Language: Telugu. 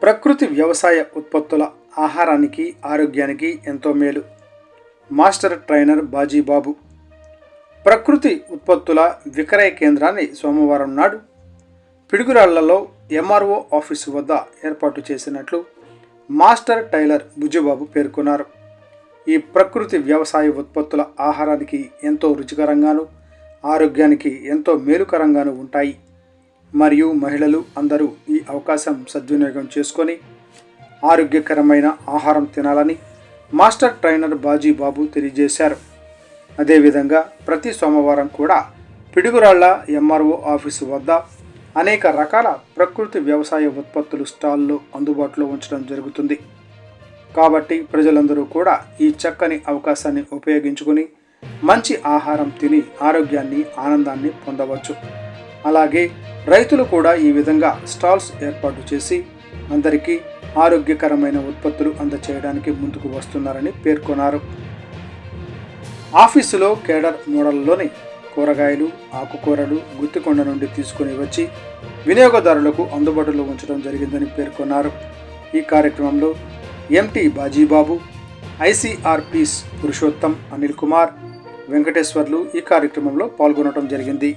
ప్రకృతి వ్యవసాయ ఉత్పత్తుల ఆహారానికి ఆరోగ్యానికి ఎంతో మేలు. మాస్టర్ ట్రైనర్ బాజీబాబు ప్రకృతి ఉత్పత్తుల విక్రయ కేంద్రాన్ని సోమవారం నాడు పిడుగురాళ్లలో ఎంఆర్ఓ ఆఫీసు వద్ద ఏర్పాటు చేసినట్లు మాస్టర్ టైలర్ బుజ్జిబాబు పేర్కొన్నారు. ఈ ప్రకృతి వ్యవసాయ ఉత్పత్తుల ఆహారానికి ఎంతో రుచికరంగాను ఆరోగ్యానికి ఎంతో మేలుకరంగాను ఉంటాయి మరియు మహిళలు అందరూ ఈ అవకాశం సద్వినియోగం చేసుకొని ఆరోగ్యకరమైన ఆహారం తినాలని మాస్టర్ ట్రైనర్ బాజీబాబు తెలియజేశారు. అదేవిధంగా ప్రతి సోమవారం కూడా పిడుగురాళ్ల ఎంఆర్ఓ ఆఫీసు వద్ద అనేక రకాల ప్రకృతి వ్యవసాయ ఉత్పత్తులు స్టాల్లో అందుబాటులో ఉంచడం జరుగుతుంది. కాబట్టి ప్రజలందరూ కూడా ఈ చక్కని అవకాశాన్ని ఉపయోగించుకొని మంచి ఆహారం తిని ఆరోగ్యాన్ని ఆనందాన్ని పొందవచ్చు. అలాగే రైతులు కూడా ఈ విధంగా స్టాల్స్ ఏర్పాటు చేసి అందరికీ ఆరోగ్యకరమైన ఉత్పత్తులు అందచేయడానికి ముందుకు వస్తున్నారని పేర్కొన్నారు. ఆఫీసులో కేడర్ మోడల్లోని కూరగాయలు, ఆకుకూరలు గుత్తికొండ నుండి తీసుకుని వచ్చి వినియోగదారులకు అందుబాటులో ఉంచడం జరిగిందని పేర్కొన్నారు. ఈ కార్యక్రమంలో ఎంటీ బాజీబాబు, ఐసీఆర్పీస్ పురుషోత్తం, అనిల్ కుమార్, వెంకటేశ్వర్లు ఈ కార్యక్రమంలో పాల్గొనడం జరిగింది.